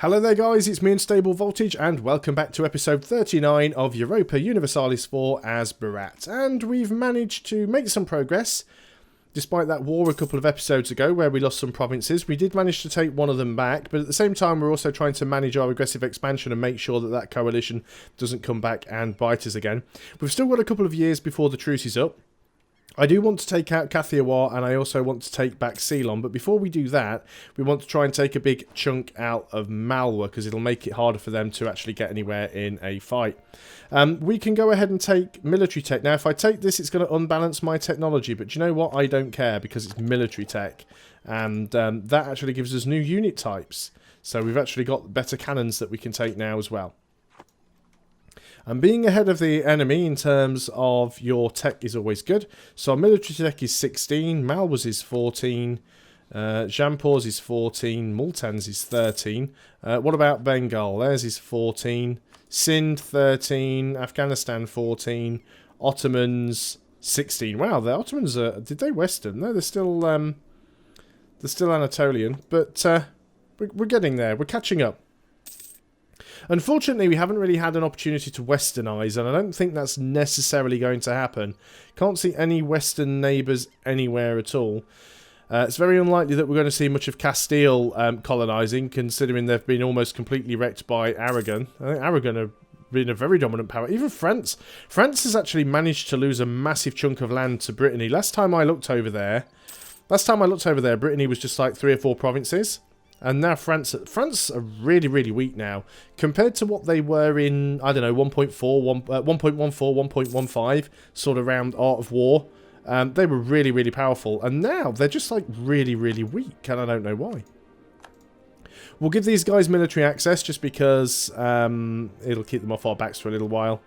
Hello there guys, it's me Unstable Voltage and welcome back to episode 39 of Europa Universalis IV as Berat. And we've managed to make some progress, despite that war a couple of episodes ago where we lost some provinces. We did manage to take one of them back, but at the same time we're also trying to manage our aggressive expansion and make sure that that coalition doesn't come back and bite us again. We've still got a couple of years before the truce is up. I do want to take out Kathiawar and I also want to take back Ceylon, but before we do that, we want to try and take a big chunk out of Malwa because it'll make it harder for them to actually get anywhere in a fight. We can go ahead and take military tech. Now, if I take this, it's going to unbalance my technology, but you know what? I don't care because it's military tech, and that actually gives us new unit types. So we've actually got better cannons that we can take now as well. And being ahead of the enemy in terms of your tech is always good. So our military tech is 16, Malwa's is 14, Jampur's is 14, Multan's is 13. What about Bengal? Theirs is 14, Sindh 13, Afghanistan 14, Ottomans 16. Wow, the Ottomans are... Did they Western? No, they're still Anatolian. But we're getting there. We're catching up. Unfortunately, we haven't really had an opportunity to westernize, and I don't think that's necessarily going to happen. Can't see any western neighbours anywhere at all. It's very unlikely that we're going to see much of Castile colonising, considering they've been almost completely wrecked by Aragon. I think Aragon have been a very dominant power. Even France. France has actually managed to lose a massive chunk of land to Brittany. Last time I looked over there, Brittany was just like 3 or 4 provinces. And now France are really, really weak now. Compared to what they were in, I don't know, 1.14, 1.15, sort of around Art of War. They were really, really powerful. And now they're just like really, really weak. And I don't know why. We'll give these guys military access just because it'll keep them off our backs for a little while.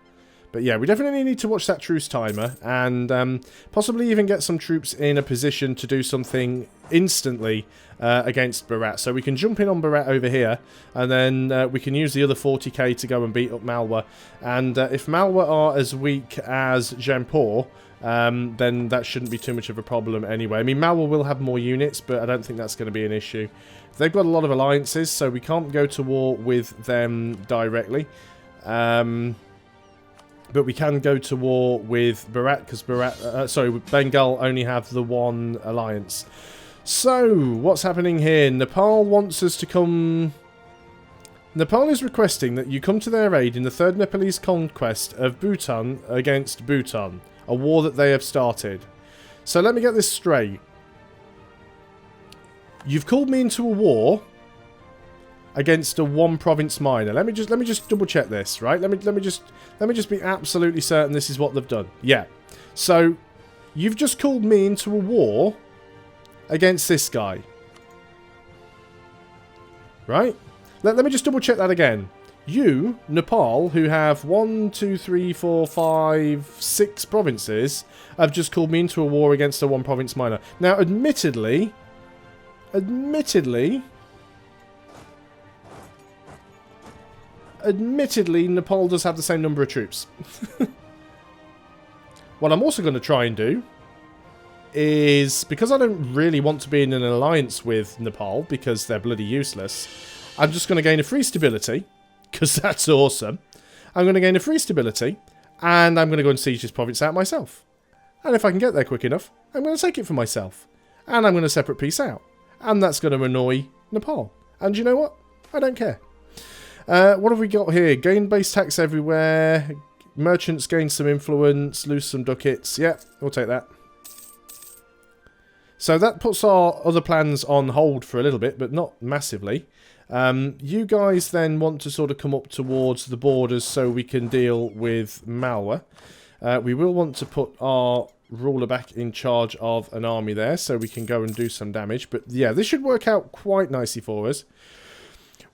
But yeah, we definitely need to watch that truce timer and possibly even get some troops in a position to do something instantly against Berat. So we can jump in on Berat over here and then we can use the other 40k to go and beat up Malwa. And if Malwa are as weak as Jampur, then that shouldn't be too much of a problem anyway. I mean, Malwa will have more units, but I don't think that's going to be an issue. They've got a lot of alliances, so we can't go to war with them directly. But we can go to war with Berat because Bengal only have the one alliance. So, what's happening here? Nepal wants us to come... Nepal is requesting that you come to their aid in the third Nepalese conquest of Bhutan against Bhutan, a war that they have started. So let me get this straight. You've called me into a war against a one province minor. Let me just double check this, right? Let me just be absolutely certain this is what they've done. Yeah. So you've just called me into a war against this guy. Right? Let me just double check that again. You, Nepal, who have 1, 2, 3, 4, 5, 6 provinces, have just called me into a war against a one province minor. Now, admittedly, Nepal does have the same number of troops. What I'm also going to try and do is, because I don't really want to be in an alliance with Nepal, because they're bloody useless, I'm just going to gain a free stability, because that's awesome. I'm going to gain a free stability, and I'm going to go and siege this province out myself. And if I can get there quick enough, I'm going to take it for myself. And I'm going to separate peace out. And that's going to annoy Nepal. And you know what? I don't care. What have we got here? Gain base tax everywhere. Merchants gain some influence. Lose some ducats. Yeah, we'll take that. So that puts our other plans on hold for a little bit, but not massively. You guys then want to sort of come up towards the borders so we can deal with Malwa. We will want to put our ruler back in charge of an army there so we can go and do some damage. But yeah, this should work out quite nicely for us.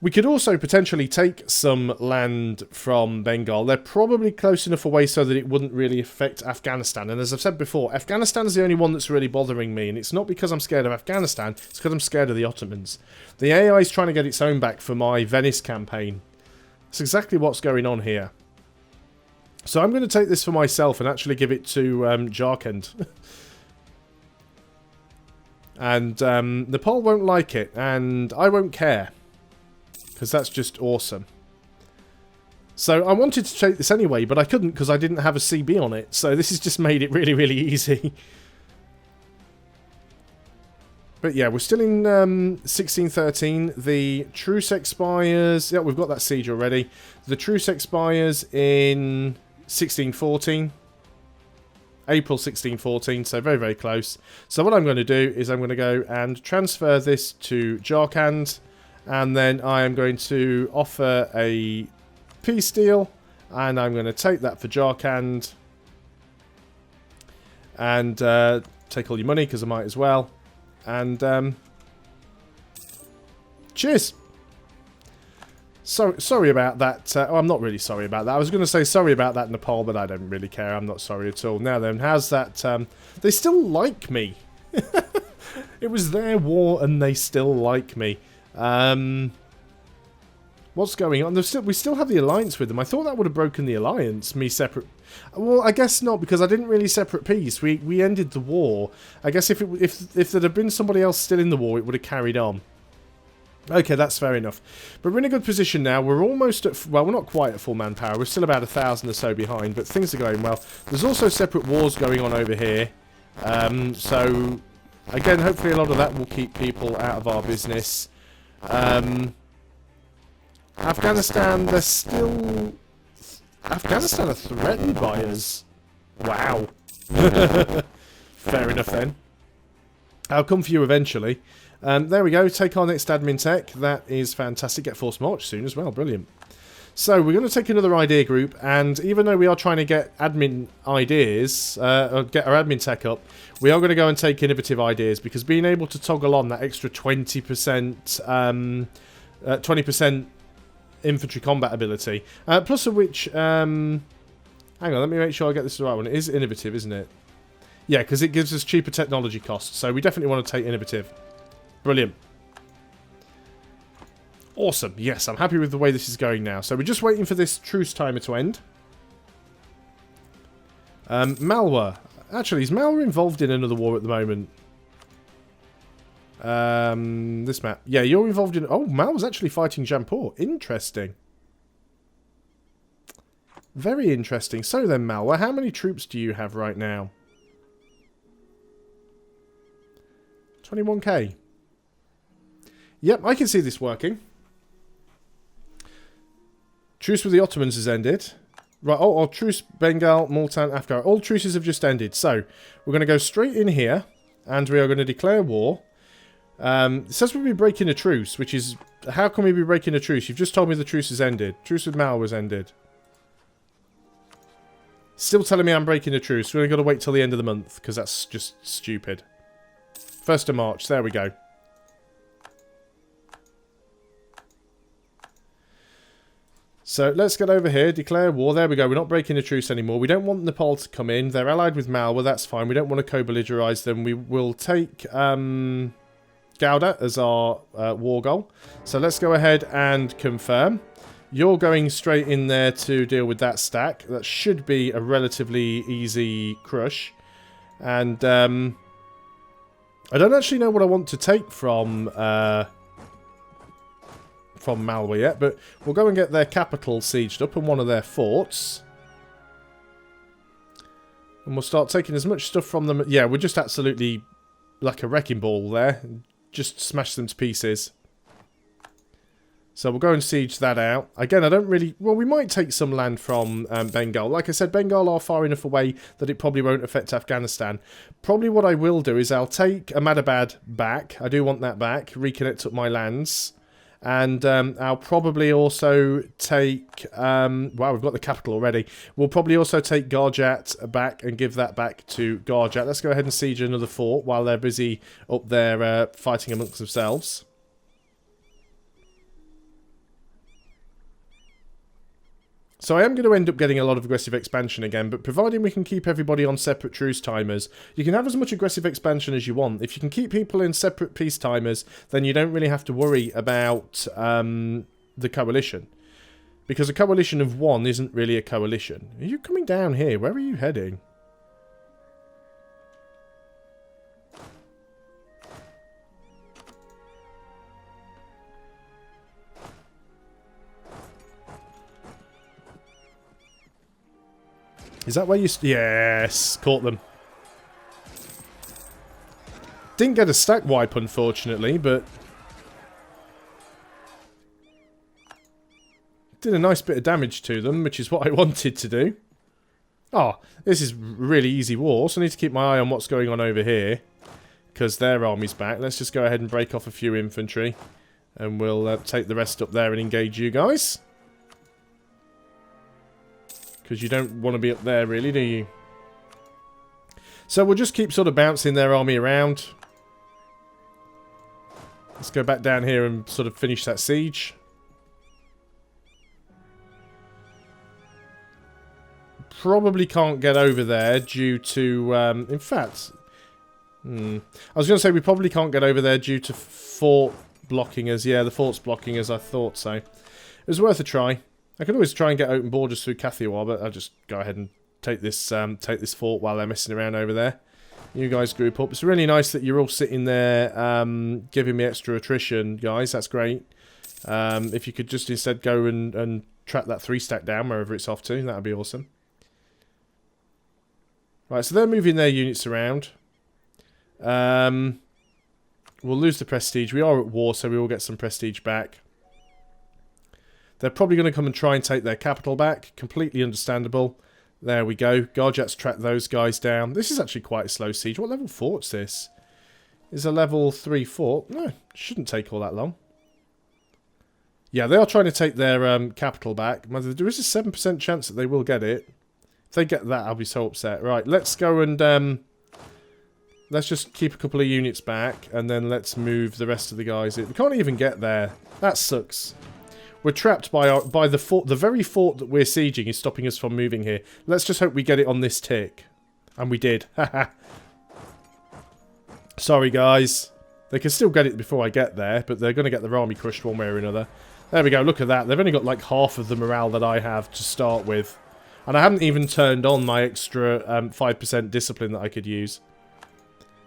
We could also potentially take some land from Bengal. They're probably close enough away so that it wouldn't really affect Afghanistan. And as I've said before, Afghanistan is the only one that's really bothering me. And it's not because I'm scared of Afghanistan. It's because I'm scared of the Ottomans. The AI is trying to get its own back for my Venice campaign. That's exactly what's going on here. So I'm going to take this for myself and actually give it to Jharkhand. And Nepal won't like it. And I won't care. Because that's just awesome. So I wanted to take this anyway, but I couldn't because I didn't have a CB on it. So this has just made it really, really easy. But yeah, we're still in 1613. The truce expires... Yeah, we've got that siege already. The truce expires in 1614. April 1614, so very, very close. So what I'm going to do is I'm going to go and transfer this to Jarkand. And then I am going to offer a peace deal. And I'm going to take that for Jarkand. And take all your money, because I might as well. And cheers. Sorry about that. Oh, I'm not really sorry about that. I was going to say sorry about that, Nepal, but I don't really care. I'm not sorry at all. Now then, how's that? They still like me. It was their war, and they still like me. What's going on? We still have the alliance with them. I thought that would have broken the alliance. Me separate. Well, I guess not, because I didn't really separate peace. We ended the war. I guess if there had been somebody else still in the war, it would have carried on. Okay, that's fair enough. But we're in a good position now. We're almost at... Well, we're not quite at full manpower. We're still about 1,000 or so behind, but things are going well. There's also separate wars going on over here. So, again, hopefully a lot of that will keep people out of our business. Afghanistan, they're still... Afghanistan are threatened by us. Wow. Fair enough then. I'll come for you eventually. There we go. Take our next admin tech. That is fantastic. Get force march soon as well. Brilliant. So we're going to take another idea group, and even though we are trying to get admin ideas, or get our admin tech up, we are going to go and take innovative ideas, because being able to toggle on that extra 20%, 20% infantry combat ability, plus of which, hang on, let me make sure I get this the right one. It is innovative, isn't it? Yeah, because it gives us cheaper technology costs, so we definitely want to take innovative. Brilliant. Awesome. Yes, I'm happy with the way this is going now. So we're just waiting for this truce timer to end. Malwa. Actually, is Malwa involved in another war at the moment? This map. Yeah, you're involved in... Oh, Malwa's actually fighting Jampur. Interesting. Very interesting. So then, Malwa, how many troops do you have right now? 21k. Yep, I can see this working. Truce with the Ottomans has ended. Right, oh, truce Bengal, Multan, Afghan. All truces have just ended. So, we're going to go straight in here, and we are going to declare war. It says we'll be breaking a truce, which is... How can we be breaking a truce? You've just told me the truce has ended. Truce with Mao was ended. Still telling me I'm breaking a truce. We're only got to wait till the end of the month, because that's just stupid. 1st of March, there we go. So let's get over here, declare war. There we go. We're not breaking a truce anymore. We don't want Nepal to come in. They're allied with Malwa. That's fine. We don't want to co-belligerize them. We will take Gouda as our war goal. So let's go ahead and confirm. You're going straight in there to deal with that stack. That should be a relatively easy crush. And I don't actually know what I want to take from Malwa yet, but we'll go and get their capital sieged up and one of their forts. And we'll start taking as much stuff from them. Yeah, we're just absolutely like a wrecking ball there. Just smash them to pieces. So we'll go and siege that out. Again, I don't really... Well, we might take some land from Bengal. Like I said, Bengal are far enough away that it probably won't affect Afghanistan. Probably what I will do is I'll take Ahmadabad back. I do want that back. Reconnect up my lands. And I'll probably also take... wow, we've got the capital already. We'll probably also take Garjat back and give that back to Garjat. Let's go ahead and siege another fort while they're busy up there fighting amongst themselves. So I am going to end up getting a lot of aggressive expansion again, but providing we can keep everybody on separate truce timers, you can have as much aggressive expansion as you want. If you can keep people in separate peace timers, then you don't really have to worry about the coalition. Because a coalition of one isn't really a coalition. Are you coming down here? Where are you heading? Is that where you... Yes! Caught them. Didn't get a stack wipe, unfortunately, but... did a nice bit of damage to them, which is what I wanted to do. Oh, this is really easy war, so I need to keep my eye on what's going on over here. Because their army's back. Let's just go ahead and break off a few infantry. And we'll take the rest up there and engage you guys. Because you don't want to be up there, really, do you? So we'll just keep sort of bouncing their army around. Let's go back down here and sort of finish that siege. Probably can't get over there due to... in fact... I was going to say we probably can't get over there due to fort blocking us. Yeah, the fort's blocking us. I thought so. It was worth a try. I could always try and get open borders through Kathiawar, but I'll just go ahead and take this fort while they're messing around over there. You guys group up. It's really nice that you're all sitting there giving me extra attrition, guys. That's great. If you could just instead go and track that 3-stack down wherever it's off to, that would be awesome. Right, so they're moving their units around. We'll lose the prestige. We are at war, so we will get some prestige back. They're probably going to come and try and take their capital back. Completely understandable. There we go. Garjats track those guys down. This is actually quite a slow siege. What level fort's this? Is a level 3 fort. No, shouldn't take all that long. Yeah, they are trying to take their capital back. There is a 7% chance that they will get it. If they get that, I'll be so upset. Right, let's go and... let's just keep a couple of units back, and then let's move the rest of the guys in. We can't even get there. That sucks. We're trapped by the fort. The very fort that we're sieging is stopping us from moving here. Let's just hope we get it on this tick. And we did. Haha. Sorry, guys. They can still get it before I get there, but they're going to get their army crushed one way or another. There we go. Look at that. They've only got like half of the morale that I have to start with. And I haven't even turned on my extra 5% discipline that I could use.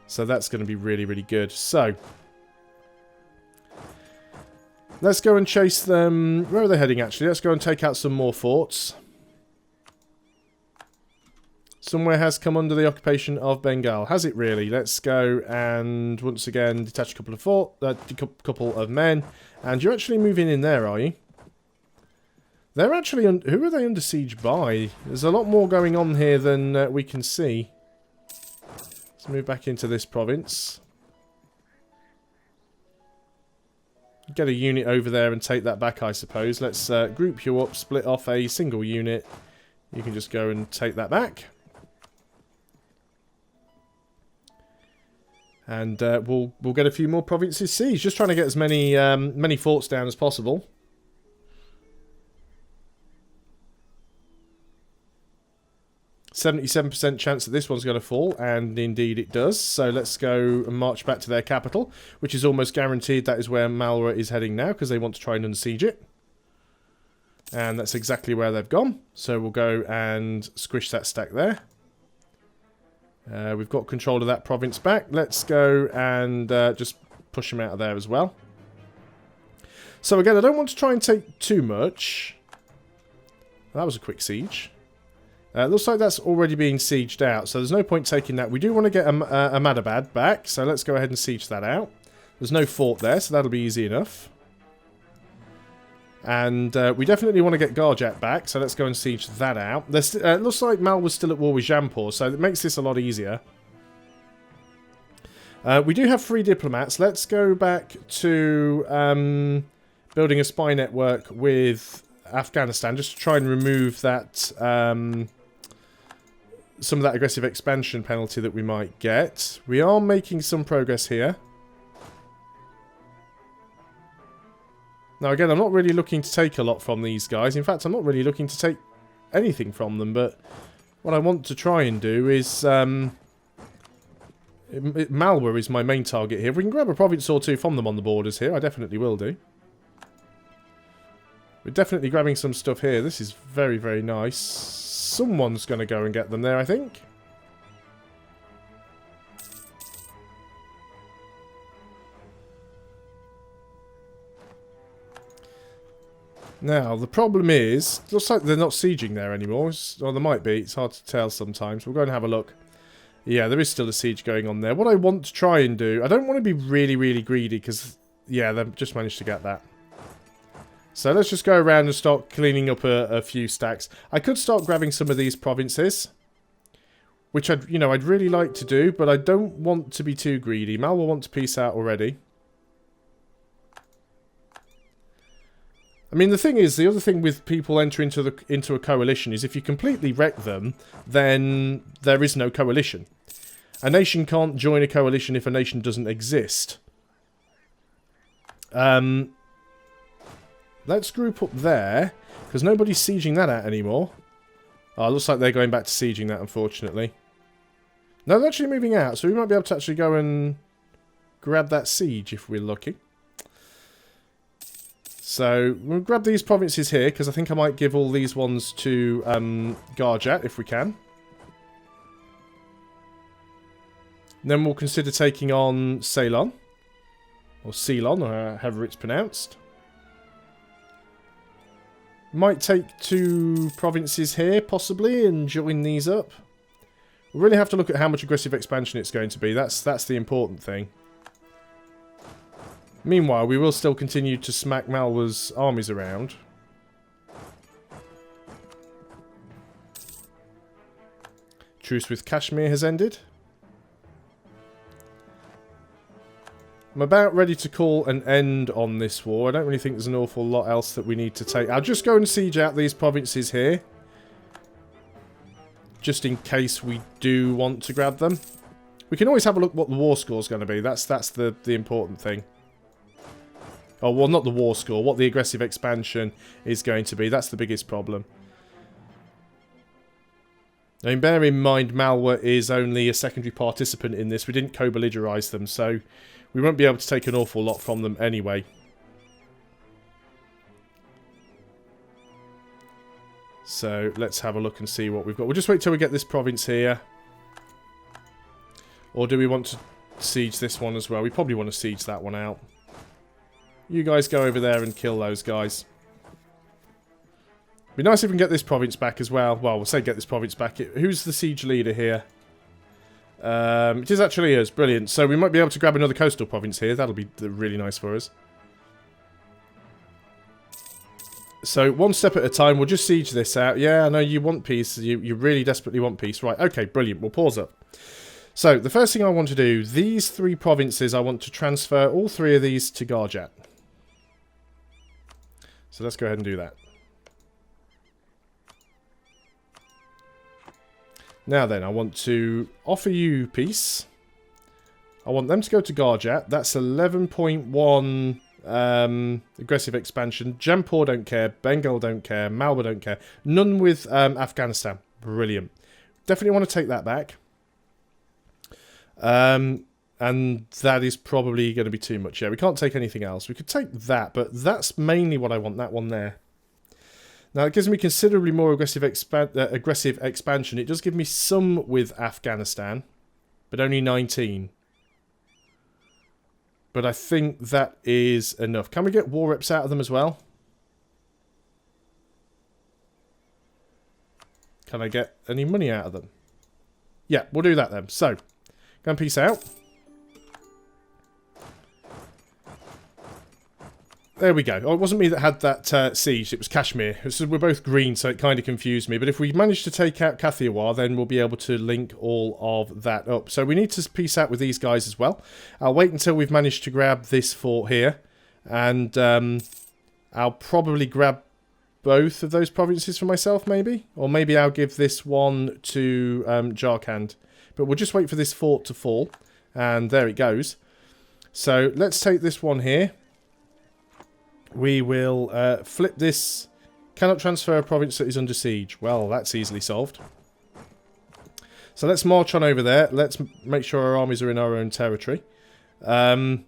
So that's going to be really, really good. So, let's go and chase them. Where are they heading, actually? Let's go and take out some more forts. Somewhere has come under the occupation of Bengal. Has it really? Let's go and, once again, detach a couple of couple of men. And you're actually moving in there, are you? They're actually... who are they under siege by? There's a lot more going on here than we can see. Let's move back into this province. Get a unit over there and take that back, I suppose. Let's group you up, split off a single unit. You can just go and take that back. And we'll get a few more provinces sieged. Just trying to get as many many forts down as possible. 77% chance that this one's going to fall, and indeed it does. So let's go and march back to their capital, which is almost guaranteed that is where Malwa is heading now, because they want to try and unsiege it. And that's exactly where they've gone. So we'll go and squish that stack there. We've got control of that province back. Let's go and just push them out of there as well. So again, I don't want to try and take too much. That was a quick siege. Looks like that's already being sieged out, so there's no point taking that. We do want to get a Madabad back, so let's go ahead and siege that out. There's no fort there, so that'll be easy enough. And we definitely want to get Garjat back, so let's go and siege that out. It looks like Mal was still at war with Jampur, so it makes this a lot easier. We do have 3 diplomats. Let's go back to building a spy network with Afghanistan, just to try and remove that... some of that aggressive expansion penalty that we might get. We are making some progress here. Now again, I'm not really looking to take a lot from these guys. In fact, I'm not really looking to take anything from them, but what I want to try and do is... Malwa is my main target here. If we can grab a province or two from them on the borders here, I definitely will do. We're definitely grabbing some stuff here. This is very, very nice. Someone's going to go and get them there, I think. Now, the problem is, looks like they're not sieging there anymore. Or there might be. It's hard to tell sometimes. We'll go and have a look. Yeah, there is still a siege going on there. What I want to try and do... I don't want to be really, really greedy because... Yeah, they've just managed to get that. So let's just go around and start cleaning up a few stacks. I could start grabbing some of these provinces. Which I'd really like to do, but I don't want to be too greedy. Mal will want to peace out already. I mean, the thing is, the other thing with people entering into a coalition is if you completely wreck them, then there is no coalition. A nation can't join a coalition if a nation doesn't exist. Let's group up there, because nobody's sieging that out anymore. Oh, it looks like they're going back to sieging that, unfortunately. No, they're actually moving out, so we might be able to actually go and grab that siege if we're lucky. So, we'll grab these provinces here, because I think I might give all these ones to Garjat, if we can. Then we'll consider taking on Ceylon. Or Ceylon, or however it's pronounced. Might take 2 provinces here, possibly, and join these up. We'll really have to look at how much aggressive expansion it's going to be. That's the important thing. Meanwhile, we will still continue to smack Malwa's armies around. Truce with Kashmir has ended. I'm about ready to call an end on this war. I don't really think there's an awful lot else that we need to take. I'll just go and siege out these provinces here. Just in case we do want to grab them. We can always have a look what the war score's going to be. That's the important thing. Oh, well, not the war score. What the aggressive expansion is going to be. That's the biggest problem. I mean, bear in mind, Malwa is only a secondary participant in this. We didn't co-belligerize them, so we won't be able to take an awful lot from them anyway. So, let's have a look and see what we've got. We'll just wait till we get this province here. Or do we want to siege this one as well? We probably want to siege that one out. You guys go over there and kill those guys. Be nice if we can get this province back as well. Well, we'll say get this province back. Who's the siege leader here? It is actually us. Brilliant. So we might be able to grab another coastal province here. That'll be really nice for us. So, one step at a time. We'll just siege this out. Yeah, I know you want peace. You really desperately want peace. Right, okay, brilliant. We'll pause up. So, the first thing I want to do, these 3 provinces, I want to transfer all 3 of these to Garjat. So, let's go ahead and do that. Now then, I want to offer you peace. I want them to go to Garjat. That's 11.1 aggressive expansion. Jampur don't care. Bengal don't care. Malwa don't care. None with Afghanistan. Brilliant. Definitely want to take that back. And that is probably going to be too much. Yeah, we can't take anything else. We could take that, but that's mainly what I want, that one there. Now, it gives me considerably more aggressive expansion. It does give me some with Afghanistan, but only 19. But I think that is enough. Can we get war reps out of them as well? Can I get any money out of them? Yeah, we'll do that then. So, go and peace out. There we go. Oh, it wasn't me that had that siege. It was Kashmir. We're both green, so it kind of confused me. But if we manage to take out Kathiawar, then we'll be able to link all of that up. So we need to peace out with these guys as well. I'll wait until we've managed to grab this fort here. And I'll probably grab both of those provinces for myself, maybe. Or maybe I'll give this one to Jharkhand. But we'll just wait for this fort to fall. And there it goes. So let's take this one here. We will flip this. Cannot transfer a province that is under siege. Well, that's easily solved. So let's march on over there. Let's make sure our armies are in our own territory. We'll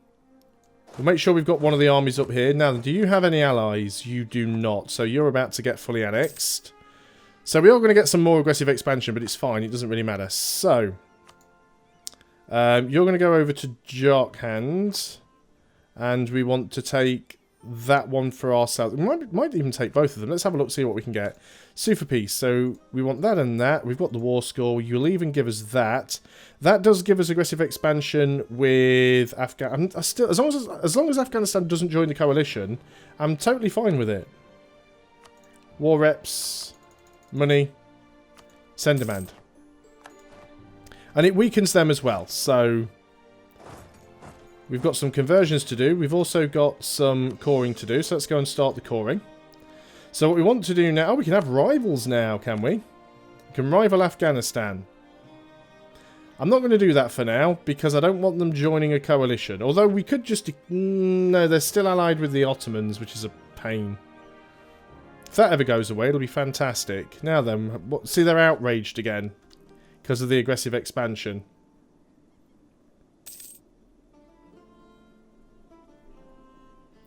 make sure we've got one of the armies up here. Now, do you have any allies? You do not. So you're about to get fully annexed. So we are going to get some more aggressive expansion, but it's fine. It doesn't really matter. So, you're going to go over to Jharkhand. And we want to take that one for ourselves. We might even take both of them. Let's have a look, see what we can get. Sue for peace. So we want that and that. We've got the war score. You'll even give us that. That does give us aggressive expansion with Afghan. Still, as long as Afghanistan doesn't join the coalition, I'm totally fine with it. War reps, money, send demand. And it weakens them as well, so we've got some conversions to do. We've also got some coring to do, so let's go and start the coring. So what we want to do now, we can have rivals now, can we? We can rival Afghanistan. I'm not going to do that for now, because I don't want them joining a coalition. Although we could just... No, they're still allied with the Ottomans, which is a pain. If that ever goes away, it'll be fantastic. Now then, see, they're outraged again because of the aggressive expansion.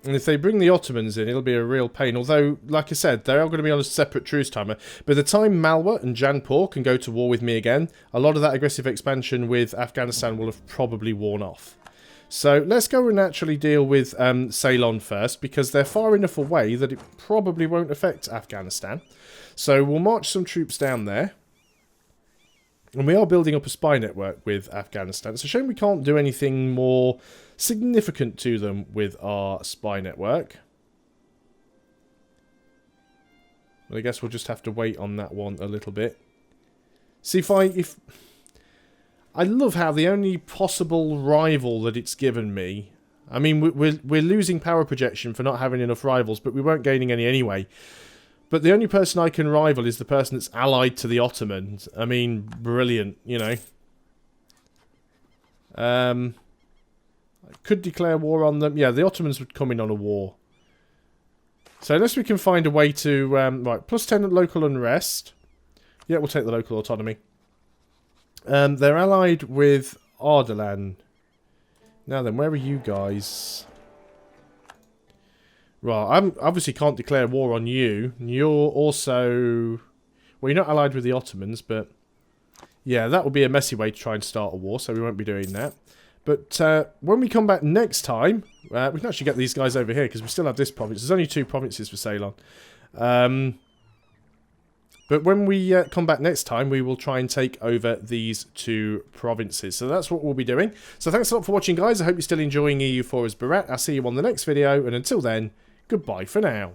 And if they bring the Ottomans in, it'll be a real pain. Although, like I said, they are going to be on a separate truce timer. By the time Malwa and Janpur can go to war with me again, a lot of that aggressive expansion with Afghanistan will have probably worn off. So let's go and actually deal with Ceylon first, because they're far enough away that it probably won't affect Afghanistan. So we'll march some troops down there. And we are building up a spy network with Afghanistan. It's a shame we can't do anything more significant to them with our spy network. But I guess we'll just have to wait on that one a little bit. See if I love how the only possible rival that it's given me... I mean, we're losing power projection for not having enough rivals, but we weren't gaining any anyway. But the only person I can rival is the person that's allied to the Ottomans. I mean, brilliant, you know. I could declare war on them. Yeah, the Ottomans would come in on a war. So unless we can find a way to... right, plus 10 local unrest. Yeah, we'll take the local autonomy. They're allied with Ardalan. Now then, where are you guys? Right, I obviously can't declare war on you. You're also... Well, you're not allied with the Ottomans, but... Yeah, that would be a messy way to try and start a war, so we won't be doing that. But when we come back next time... we can actually get these guys over here, because we still have this province. There's only 2 provinces for Ceylon. But when we come back next time, we will try and take over these 2 provinces. So that's what we'll be doing. So thanks a lot for watching, guys. I hope you're still enjoying EU4 as Barat. I'll see you on the next video, and until then... Goodbye for now.